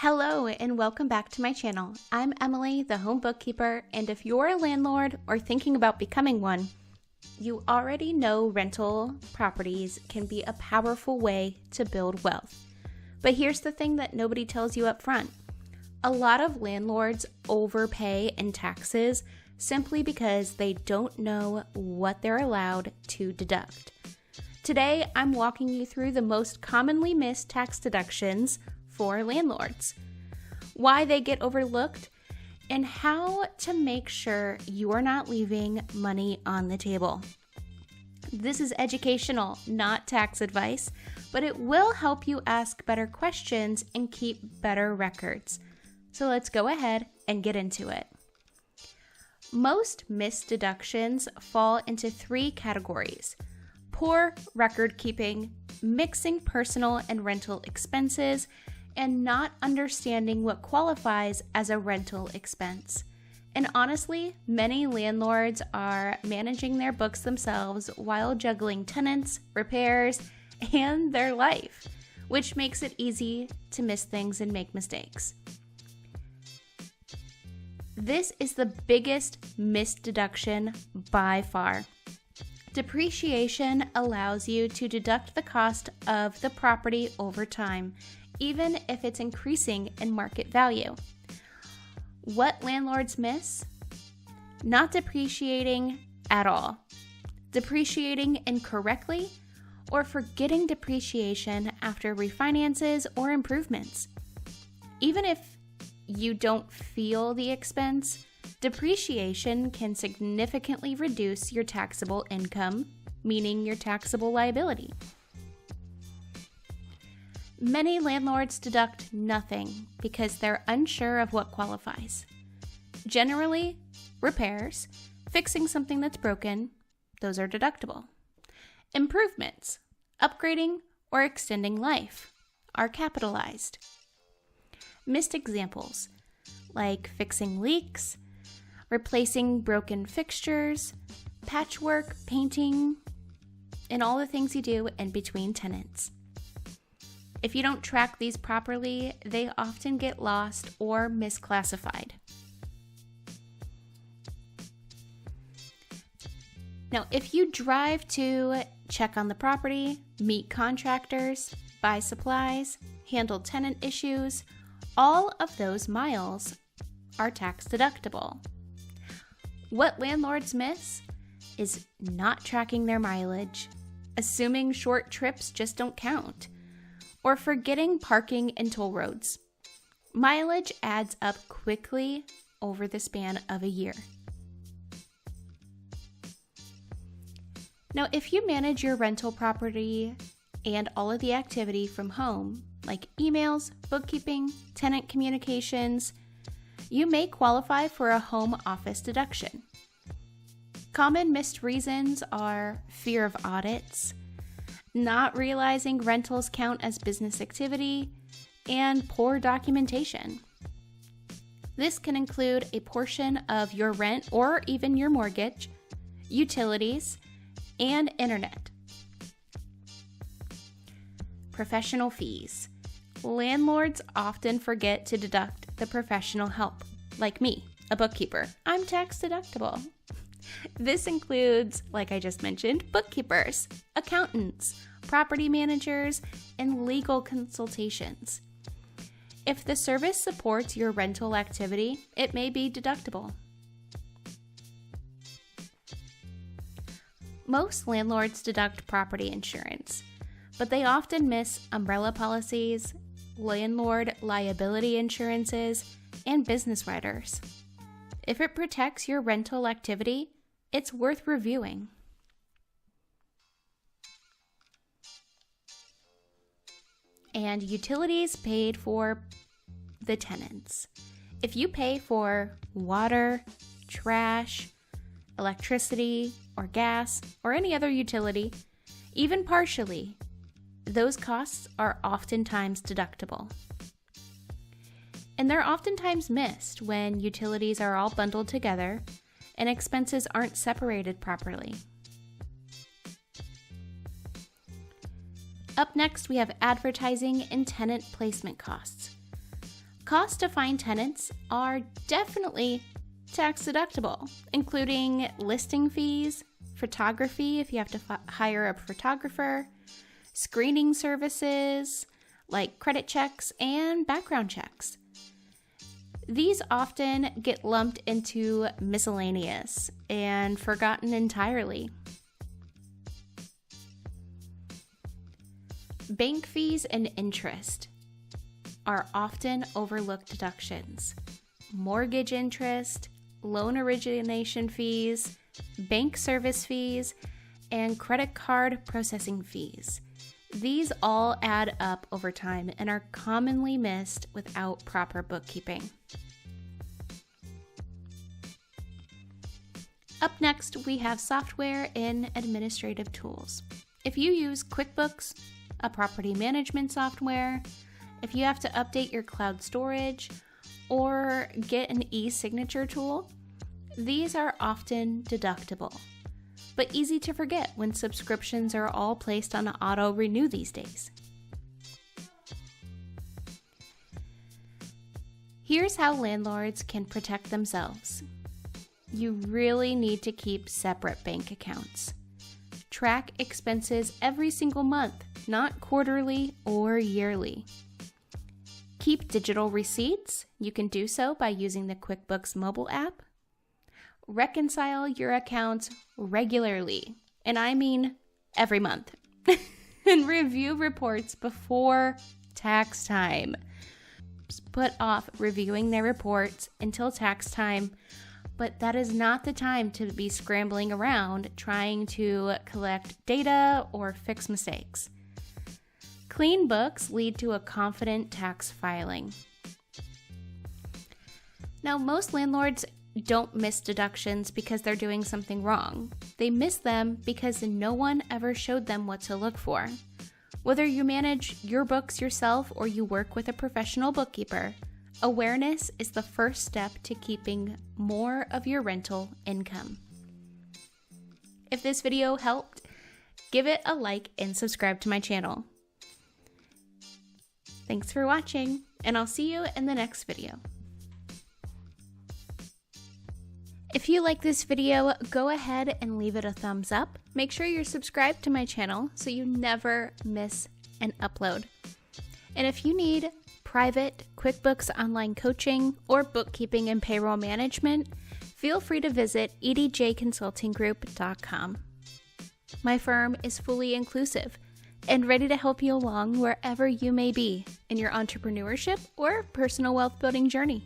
Hello and welcome back to my channel. I'm Emily, the home bookkeeper, and if you're a landlord or thinking about becoming one, you already know rental properties can be a powerful way to build wealth. But here's the thing that nobody tells you up front. A lot of landlords overpay in taxes simply because they don't know what they're allowed to deduct. Today, I'm walking you through the most commonly missed tax deductions for landlords, why they get overlooked, and how to make sure you are not leaving money on the table. This is educational, not tax advice, but it will help you ask better questions and keep better records. So let's go ahead and get into it. Most missed deductions fall into three categories: poor record keeping, mixing personal and rental expenses, and not understanding what qualifies as a rental expense. And honestly, many landlords are managing their books themselves while juggling tenants, repairs, and their life, which makes it easy to miss things and make mistakes. This is the biggest missed deduction by far. Depreciation allows you to deduct the cost of the property over time, even if it's increasing in market value. What landlords miss? Not depreciating at all, depreciating incorrectly, or forgetting depreciation after refinances or improvements. Even if you don't feel the expense, depreciation can significantly reduce your taxable income, meaning your taxable liability. Many landlords deduct nothing because they're unsure of what qualifies. Generally, repairs, fixing something that's broken, those are deductible. Improvements, upgrading or extending life, are capitalized. Missed examples, like fixing leaks, replacing broken fixtures, patchwork, painting, and all the things you do in between tenants. If you don't track these properly, they often get lost or misclassified. Now, if you drive to check on the property, meet contractors, buy supplies, handle tenant issues, all of those miles are tax deductible. What landlords miss is not tracking their mileage, assuming short trips just don't count, or forgetting parking and toll roads. Mileage adds up quickly over the span of a year. Now, if you manage your rental property and all of the activity from home, like emails, bookkeeping, tenant communications, you may qualify for a home office deduction. Common missed reasons are fear of audits, not realizing rentals count as business activity, and poor documentation. This can include a portion of your rent or even your mortgage, utilities, and internet. Professional fees. Landlords often forget to deduct the professional help, like me, a bookkeeper. I'm tax deductible. This includes, like I just mentioned, bookkeepers, accountants, property managers, and legal consultations. If the service supports your rental activity, it may be deductible. Most landlords deduct property insurance, but they often miss umbrella policies, landlord liability insurances, and business riders. If it protects your rental activity, it's worth reviewing. And utilities paid for the tenants. If you pay for water, trash, electricity, or gas, or any other utility, even partially, those costs are oftentimes deductible. And they're oftentimes missed when utilities are all bundled together and expenses aren't separated properly. Up next, we have advertising and tenant placement costs. Costs to find tenants are definitely tax deductible, including listing fees, photography if you have to hire a photographer, screening services like credit checks and background checks. These often get lumped into miscellaneous and forgotten entirely. Bank fees and interest are often overlooked deductions. Mortgage interest, loan origination fees, bank service fees, and credit card processing fees. These all add up over time and are commonly missed without proper bookkeeping. Up next, we have software and administrative tools. If you use QuickBooks, a property management software, if you have to update your cloud storage, or get an e-signature tool, these are often deductible, but easy to forget when subscriptions are all placed on auto-renew these days. Here's how landlords can protect themselves. You really need to keep separate bank accounts. Track expenses every single month, not quarterly or yearly. Keep digital receipts. You can do so by using the QuickBooks mobile app. Reconcile your accounts regularly, and I mean every month, and review reports before tax time. Put off reviewing their reports until tax time, but that is not the time to be scrambling around trying to collect data or fix mistakes. Clean books lead to a confident tax filing. Now, most landlords don't miss deductions because they're doing something wrong. They miss them because no one ever showed them what to look for. Whether you manage your books yourself or you work with a professional bookkeeper, awareness is the first step to keeping more of your rental income. If this video helped, give it a like and subscribe to my channel. Thanks for watching, and I'll see you in the next video. If you like this video, go ahead and leave it a thumbs up. Make sure you're subscribed to my channel so you never miss an upload. And if you need private QuickBooks online coaching or bookkeeping and payroll management, feel free to visit edjconsultinggroup.com. My firm is fully inclusive and ready to help you along wherever you may be in your entrepreneurship or personal wealth building journey.